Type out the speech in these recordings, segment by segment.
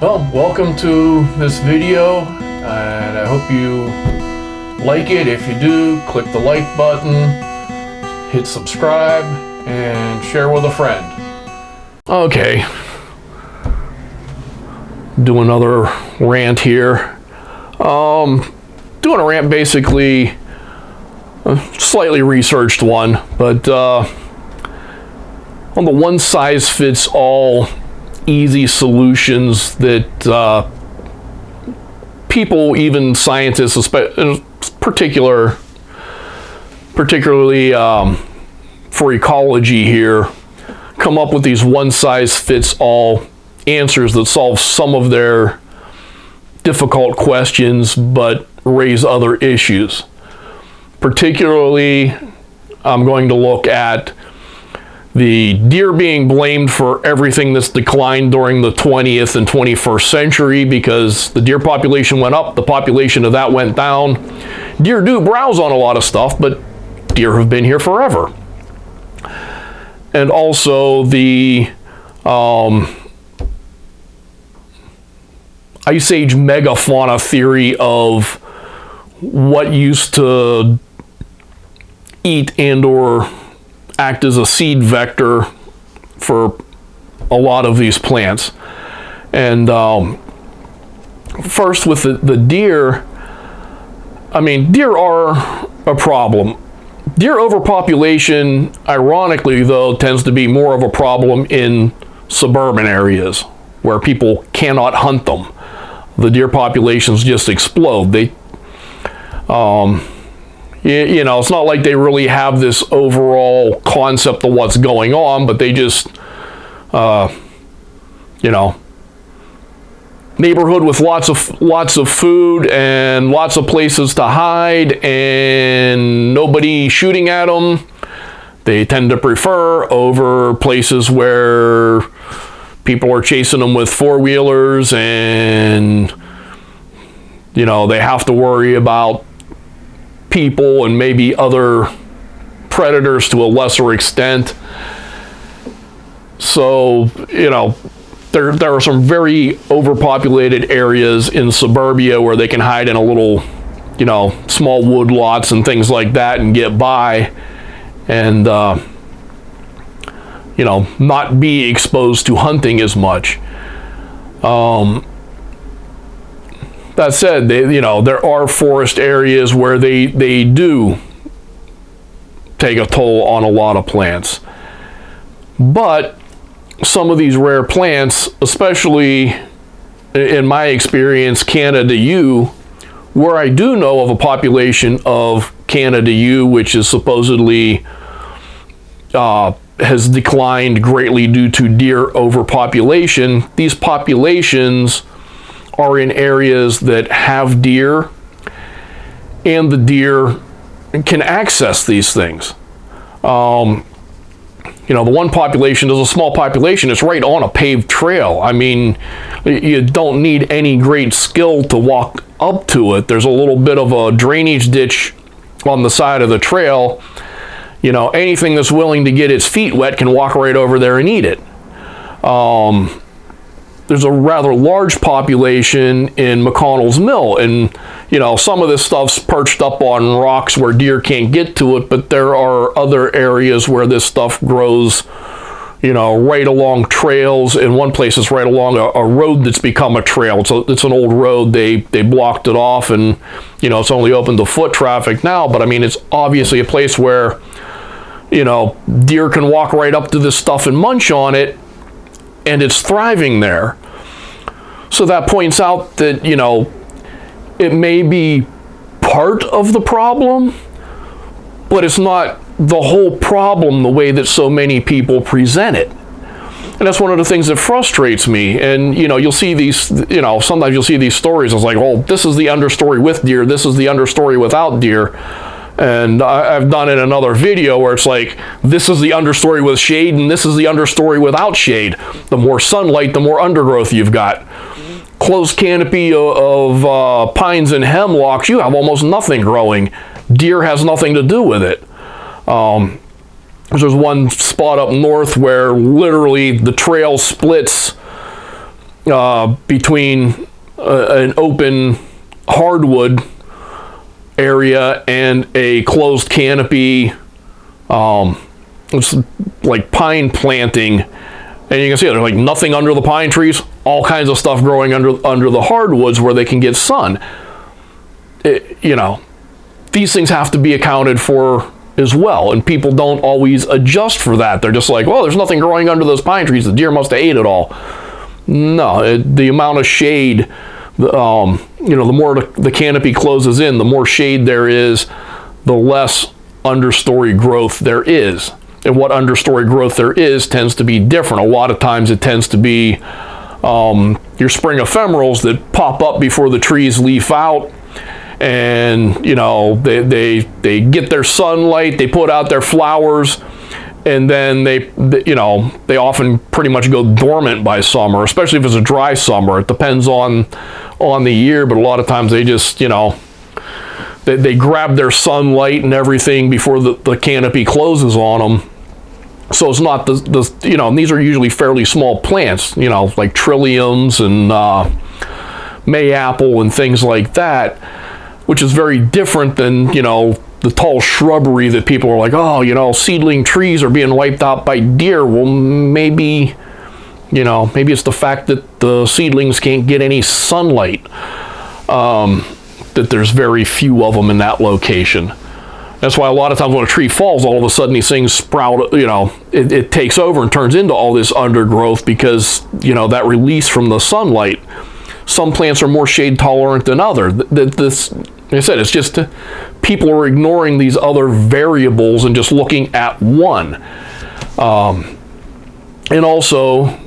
Well, welcome to this video, and I hope you like it. If you do, click the like button, hit subscribe, and share with a friend. Okay, do another rant here. Doing a rant, basically a slightly researched one, but on the one-size-fits-all easy solutions that people, even scientists, particularly for ecology here, come up with these one-size-fits-all answers that solve some of their difficult questions but raise other issues. Particularly, I'm going to look at the deer being blamed for everything that's declined during the 20th and 21st century, because the deer population went up, the population of that went down. Deer do browse on a lot of stuff, but deer have been here forever. And also the Ice Age megafauna theory of what used to eat and or act as a seed vector for a lot of these plants. And first with the deer, I mean, deer are a problem. Deer overpopulation, ironically though, tends to be more of a problem in suburban areas where people cannot hunt them. The deer populations just explode. They you know, it's not like they really have this overall concept of what's going on, but they just, you know, neighborhood with lots of food and lots of places to hide and nobody shooting at them, they tend to prefer over places where people are chasing them with four-wheelers and, you know, they have to worry about people and maybe other predators to a lesser extent. So, you know, there are some very overpopulated areas in suburbia where they can hide in a little, you know, small wood lots and things like that and get by and, you know, not be exposed to hunting as much. That said, you know, there are forest areas where they do take a toll on a lot of plants. But some of these rare plants, especially in my experience, Canada yew, where I do know of a population of Canada yew, which is supposedly has declined greatly due to deer overpopulation, these populations are in areas that have deer, and the deer can access these things. You know, the one population is a small population. It's right on a paved trail. I mean, you don't need any great skill to walk up to it. There's a little bit of a drainage ditch on the side of the trail. You know, anything that's willing to get its feet wet can walk right over there and eat it. There's a rather large population in McConnell's Mill, and you know, some of this stuff's perched up on rocks where deer can't get to it, but there are other areas where this stuff grows, you know, right along trails. In one place it's right along a road that's become a trail. So it's an old road. They blocked it off, and you know, it's only open to foot traffic now, but I mean, it's obviously a place where, you know, deer can walk right up to this stuff and munch on it, and it's thriving there. So that points out that, you know, it may be part of the problem, but it's not the whole problem the way that so many people present it. And that's one of the things that frustrates me. And, you know, you'll see these, you know, sometimes you'll see these stories. It's like, well, this is the understory with deer, this is the understory without deer. And I've done in another video where it's like, this is the understory with shade and this is the understory without shade. The more sunlight, the more undergrowth you've got. Closed canopy of pines and hemlocks, you have almost nothing growing. Deer has nothing to do with it. There's one spot up north where literally the trail splits between an open hardwood area and a closed canopy, it's like pine planting, and you can see there's like nothing under the pine trees, all kinds of stuff growing under the hardwoods where they can get sun. These things have to be accounted for as well, and people don't always adjust for that. They're just like, well, there's nothing growing under those pine trees, the deer must have ate it all. No, the amount of shade, the more the canopy closes in, the more shade there is, the less understory growth there is. And what understory growth there is tends to be different. A lot of times it tends to be your spring ephemerals that pop up before the trees leaf out, and they get their sunlight, they put out their flowers, and then they often pretty much go dormant by summer, especially if it's a dry summer. It depends on the year, but a lot of times they just they grab their sunlight and everything before the canopy closes on them. So it's not and these are usually fairly small plants, like trilliums and mayapple and things like that, which is very different than, the tall shrubbery that people are like, oh, seedling trees are being wiped out by deer. Well, maybe it's the fact that the seedlings can't get any sunlight, that there's very few of them in that location. That's why a lot of times when a tree falls, all of a sudden these things sprout, it takes over and turns into all this undergrowth because, that release from the sunlight. Some plants are more shade tolerant than others. Like I said, it's just people are ignoring these other variables and just looking at one. And also,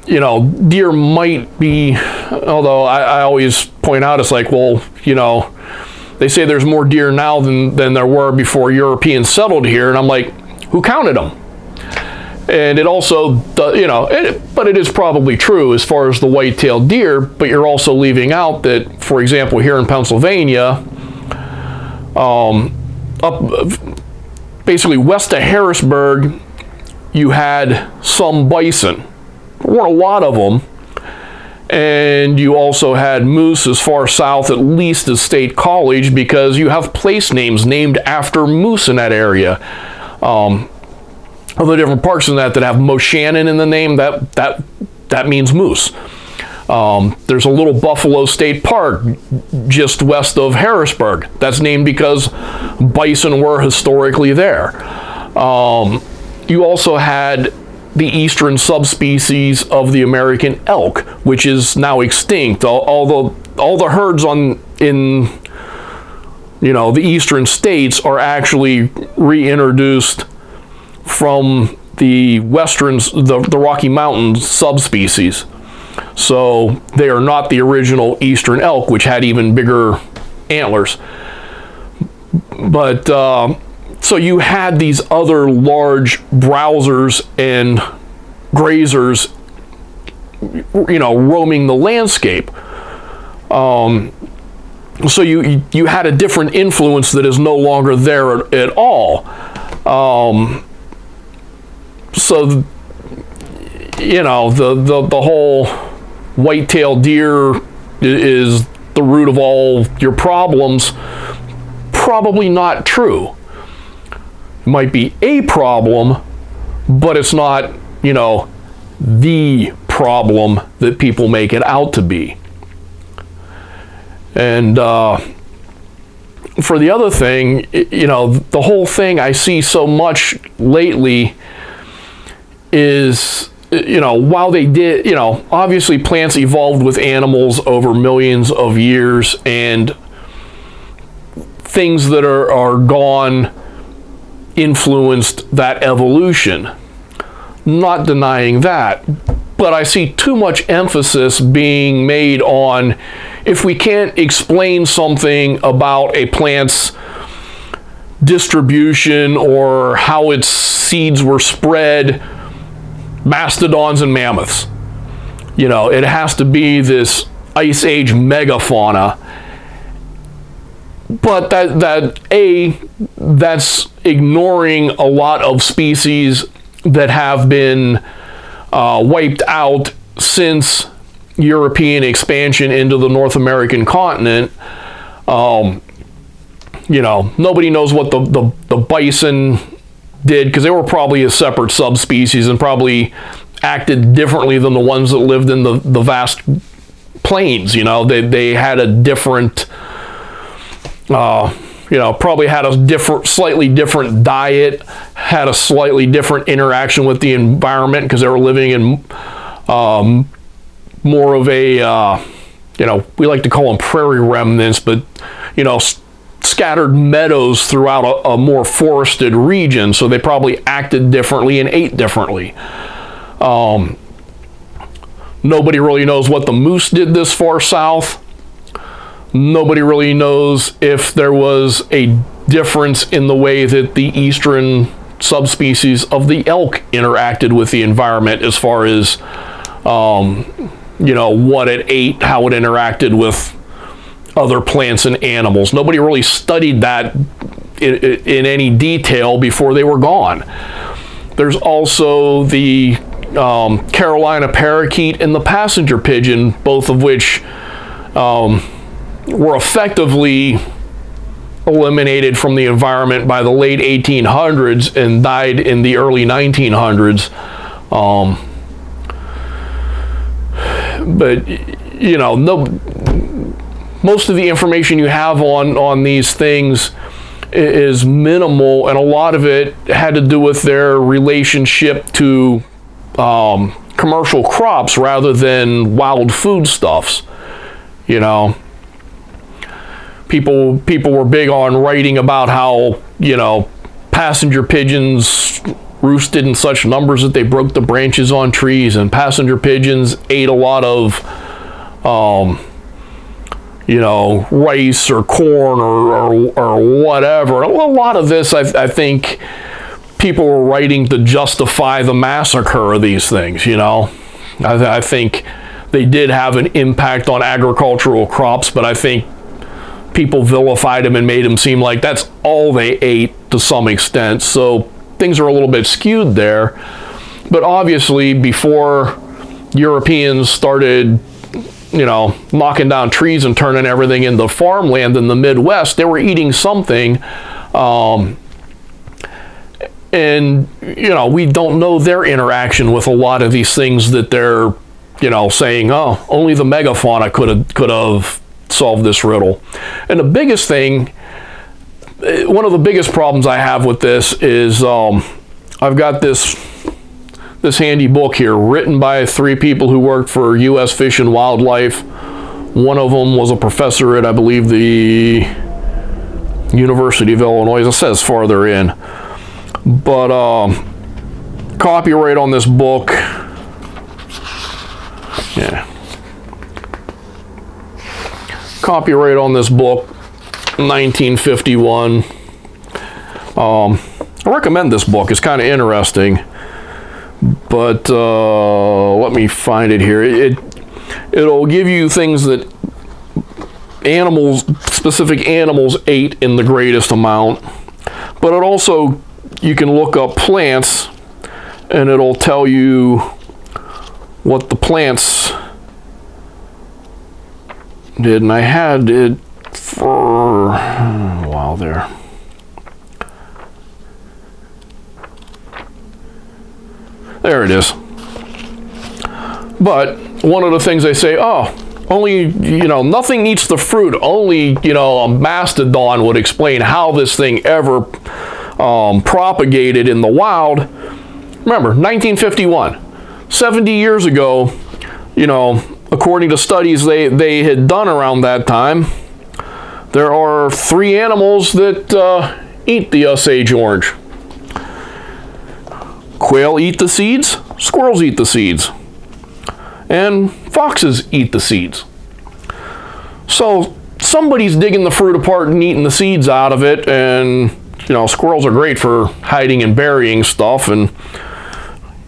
deer might be, although I always point out, it's like, well, they say there's more deer now than there were before Europeans settled here. And I'm like, who counted them? And it also, but it is probably true as far as the white-tailed deer, but you're also leaving out that, for example, here in Pennsylvania, up basically west of Harrisburg, you had some bison. There weren't a lot of them. And you also had moose as far south, at least as State College, because you have place names named after moose in that area. Other different parks in that have Moshannon in the name, that means moose. There's a little Buffalo State Park just west of Harrisburg. That's named because bison were historically there. You also had the eastern subspecies of the American elk, which is now extinct. All the herds in the eastern states are actually reintroduced from the the Rocky Mountains subspecies. So they are not the original eastern elk, which had even bigger antlers. But so you had these other large browsers and grazers, roaming the landscape. So you had a different influence that is no longer there at all. So the whole white-tailed deer is the root of all your problems. Probably not true. Might be a problem, but it's not, the problem that people make it out to be. And for the other thing, the whole thing I see so much lately is, while they did, obviously plants evolved with animals over millions of years, and things that are gone influenced that evolution. Not denying that, but I see too much emphasis being made on, if we can't explain something about a plant's distribution or how its seeds were spread, mastodons and mammoths. It has to be this Ice Age megafauna. But that's ignoring a lot of species that have been wiped out since European expansion into the North American continent, you know, nobody knows what the bison did, because they were probably a separate subspecies and probably acted differently than the ones that lived in the vast plains. You know, they had a different, you know, probably had a slightly different diet, had a slightly different interaction with the environment, because they were living in more of a, you know, we like to call them prairie remnants, but, you know, scattered meadows throughout a more forested region. So they probably acted differently and ate differently. Nobody really knows what the moose did this far south. Nobody really knows if there was a difference in the way that the eastern subspecies of the elk interacted with the environment, as far as, you know, what it ate, how it interacted with other plants and animals. Nobody really studied that in any detail before they were gone. There's also the Carolina parakeet and the passenger pigeon, both of which were effectively eliminated from the environment by the late 1800s and died in the early 1900s. But, you know, most of the information you have on these things is minimal, and a lot of it had to do with their relationship to commercial crops rather than wild foodstuffs. You know, people were big on writing about how, you know, passenger pigeons roosted in such numbers that they broke the branches on trees, and passenger pigeons ate a lot of you know, rice or corn or whatever. A lot of this, I think, people were writing to justify the massacre of these things, you know. I think they did have an impact on agricultural crops, but I think people vilified them and made them seem like that's all they ate to some extent. So things are a little bit skewed there. But obviously, before Europeans started, you know, knocking down trees and turning everything into farmland in the Midwest, they were eating something. And, you know, we don't know their interaction with a lot of these things that they're, you know, saying, oh, only the megafauna could have solved this riddle. And the biggest thing, one of the biggest problems I have with this is I've got this handy book here written by 3 people who worked for U.S. Fish and Wildlife. One of them was a professor at, I believe, the University of Illinois. It says farther in. But copyright on this book, yeah. Copyright on this book, 1951. I recommend this book. It's kind of interesting. But let me find it here. It'll give you things that animals, specific animals, ate in the greatest amount. But it also, you can look up plants, and it'll tell you what the plants did. And I had it for a while there. There it is. But one of the things they say, oh, only, you know, nothing eats the fruit. Only, you know, a mastodon would explain how this thing ever propagated in the wild. Remember, 1951, 70 years ago, you know, according to studies they had done around that time, there are 3 animals that eat the Osage orange. Quail eat the seeds, squirrels eat the seeds, and foxes eat the seeds. So somebody's digging the fruit apart and eating the seeds out of it, and, you know, squirrels are great for hiding and burying stuff, and,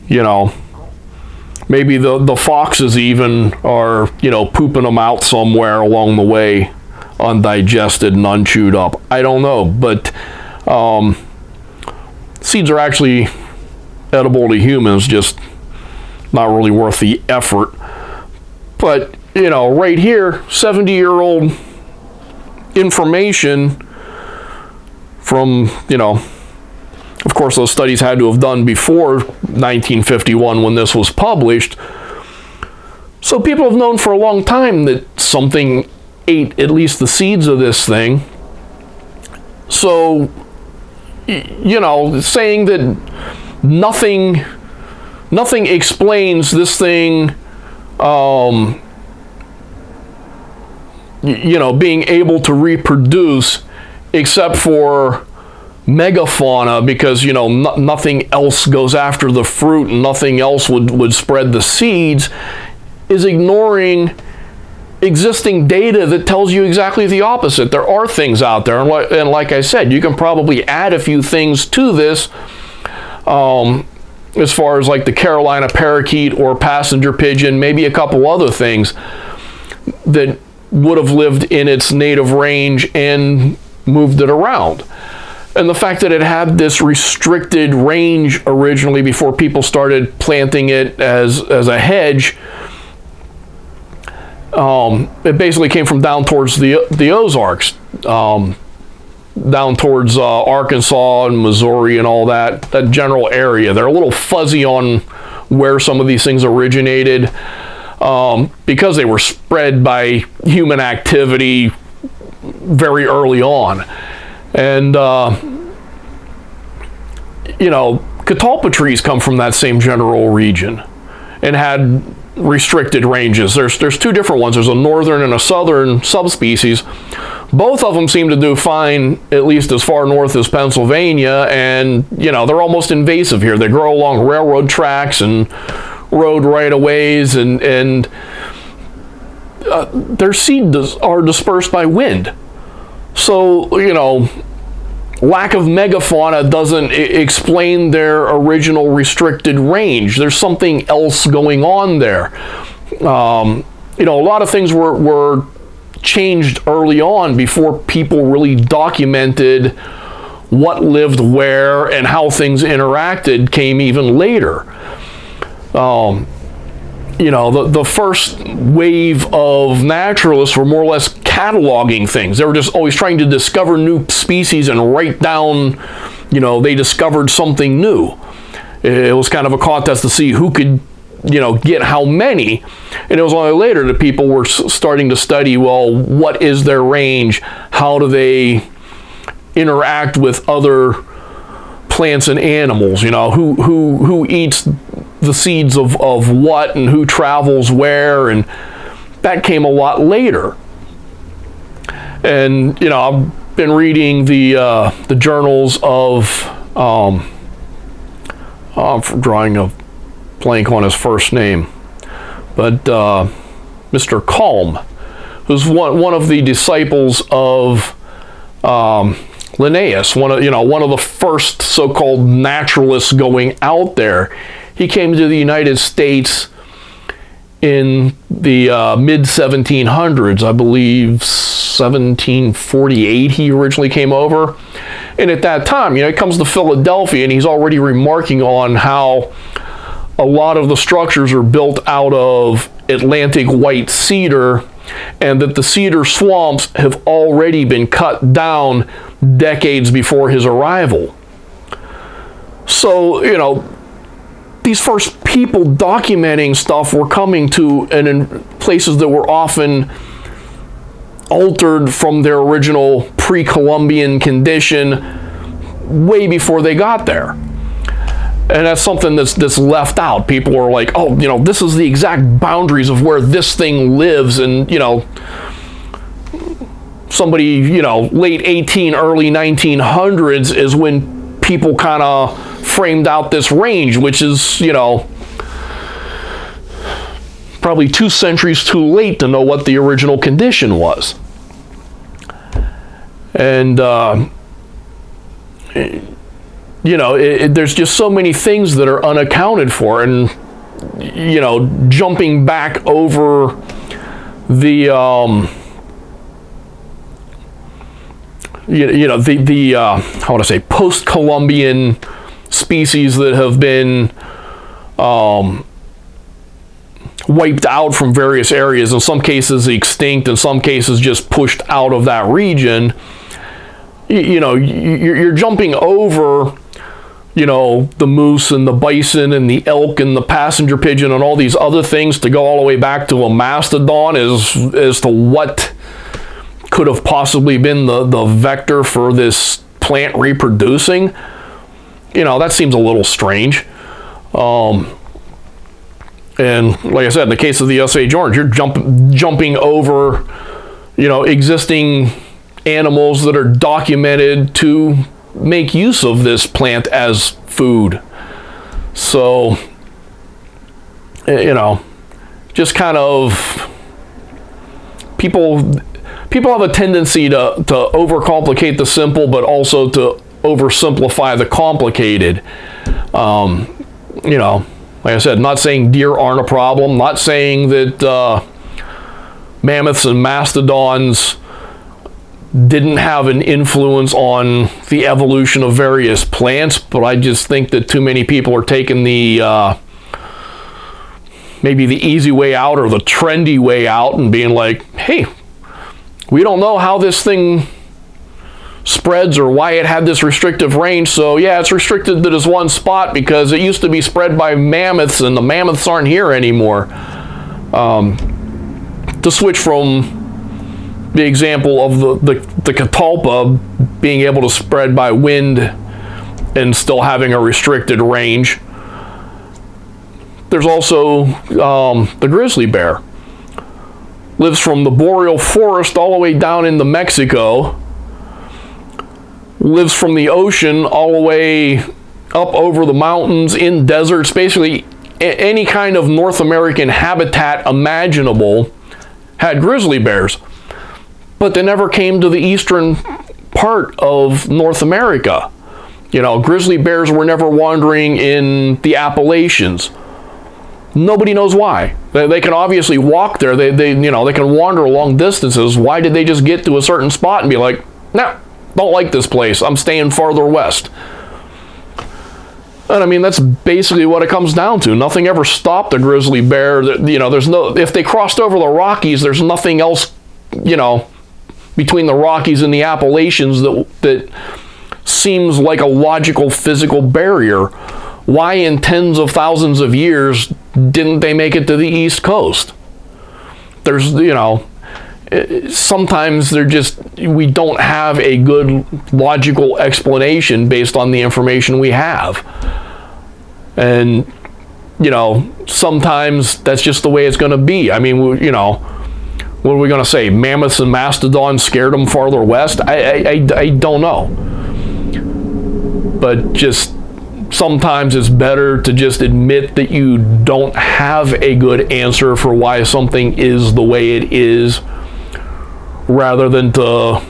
you know, maybe the foxes even are, you know, pooping them out somewhere along the way, undigested and unchewed up. I don't know, but seeds are actually edible to humans, just not really worth the effort. But, you know, right here, 70-year-old information from, you know, of course, those studies had to have done before 1951 when this was published. So people have known for a long time that something ate at least the seeds of this thing. So, you know, saying that nothing explains this thing, you know, being able to reproduce except for megafauna, because, you know, nothing else goes after the fruit and nothing else would spread the seeds, is ignoring existing data that tells you exactly the opposite. There are things out there, and like I said, you can probably add a few things to this, as far as like the Carolina parakeet or passenger pigeon, maybe a couple other things that would have lived in its native range and moved it around. And the fact that it had this restricted range originally before people started planting it as a hedge, it basically came from down towards the Ozarks, down towards Arkansas and Missouri and all that general area. They're a little fuzzy on where some of these things originated, because they were spread by human activity very early on. And, you know, catalpa trees come from that same general region and had restricted ranges. There's two different ones. There's a northern and a southern subspecies. Both of them seem to do fine, at least as far north as Pennsylvania, and, you know, they're almost invasive here. They grow along railroad tracks and road right-of-ways, and their seeds are dispersed by wind. So, you know, lack of megafauna doesn't explain their original restricted range. There's something else going on there. You know, a lot of things were changed early on before people really documented what lived where and how things interacted came even later. You know, the first wave of naturalists were more or less cataloging things. They were just always trying to discover new species and write down, you know, they discovered something new. It was kind of a contest to see who could, you know, get how many. And it was only later that people were starting to study, well, what is their range? How do they interact with other plants and animals? You know, who eats the seeds of what, and who travels where, and that came a lot later. And, you know, I've been reading the journals of, I'm drawing a blank on his first name, but Mr. Kalm, who's one of the disciples of Linnaeus, one of the first so-called naturalists going out there. He came to the United States in the mid-1700s, I believe 1748 he originally came over. And at that time, you know, he comes to Philadelphia and he's already remarking on how a lot of the structures are built out of Atlantic white cedar, and that the cedar swamps have already been cut down decades before his arrival. So, you know, these first people documenting stuff were coming to and in places that were often altered from their original pre-Columbian condition way before they got there. And that's something that's left out. People are like, oh, you know, this is the exact boundaries of where this thing lives. And, you know, somebody, you know, late 18, early 1900s is when people kind of framed out this range, which is, you know, probably 2 centuries too late to know what the original condition was. And, you know, there's just so many things that are unaccounted for. And, you know, jumping back over the, how would I say, post-Columbian species that have been wiped out from various areas, in some cases extinct, in some cases just pushed out of that region. You're jumping over, the moose and the bison and the elk and the passenger pigeon and all these other things to go all the way back to a mastodon as to what could have possibly been the vector for this plant reproducing. That seems a little strange. And like I said, in the case of the Osage orange, you're jumping over, existing animals that are documented to make use of this plant as food. So, just kind of people have a tendency to overcomplicate the simple, but also to oversimplify the complicated. Like I said, not saying deer aren't a problem, not saying that mammoths and mastodons didn't have an influence on the evolution of various plants, but I just think that too many people are taking the maybe the easy way out or the trendy way out and being like, hey, we don't know how this thing spreads or why it had this restrictive range, so yeah, it's restricted to this one spot because it used to be spread by mammoths and the mammoths aren't here anymore. To switch from the example of the catalpa being able to spread by wind and still having a restricted range, there's also the grizzly bear. Lives from the boreal forest all the way down into Mexico. Lives from the ocean all the way up over the mountains, in deserts, basically any kind of North American habitat imaginable had grizzly bears. But they never came to the eastern part of North America. Grizzly bears were never wandering in the Appalachians. Nobody knows why. They can obviously walk there. They can wander long distances. Why did they just get to a certain spot and be like, nah, don't like this place, I'm staying farther west? And I mean, that's basically what it comes down to. Nothing ever stopped a grizzly bear. If they crossed over the Rockies, there's nothing else, between the Rockies and the Appalachians that seems like a logical physical barrier. Why in tens of thousands of years didn't they make it to the East Coast? There's, sometimes we don't have a good logical explanation based on the information we have. And, sometimes that's just the way it's going to be. I mean, what are we going to say? Mammoths and mastodons scared them farther west? I don't know. But just sometimes it's better to just admit that you don't have a good answer for why something is the way it is, rather than to,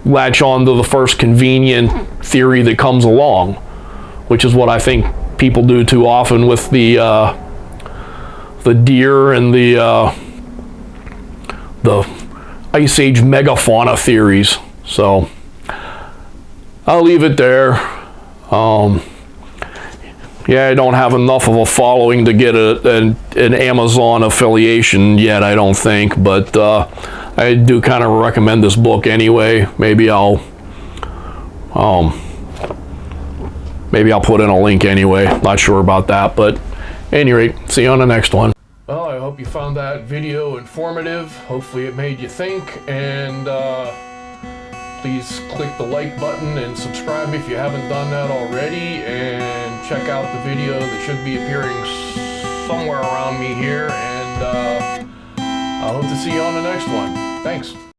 latch on to the first convenient theory that comes along, which is what I think people do too often with the deer and the Ice Age megafauna theories. So I'll leave it there. Yeah, I don't have enough of a following to get an Amazon affiliation yet, I don't think, but I do kind of recommend this book anyway. Maybe I'll put in a link anyway. Not sure about that, but at any rate, see you on the next one. Well, I hope you found that video informative. Hopefully it made you think, and please click the like button and subscribe if you haven't done that already, and check out the video that should be appearing somewhere around me here, and I hope to see you on the next one. Thanks.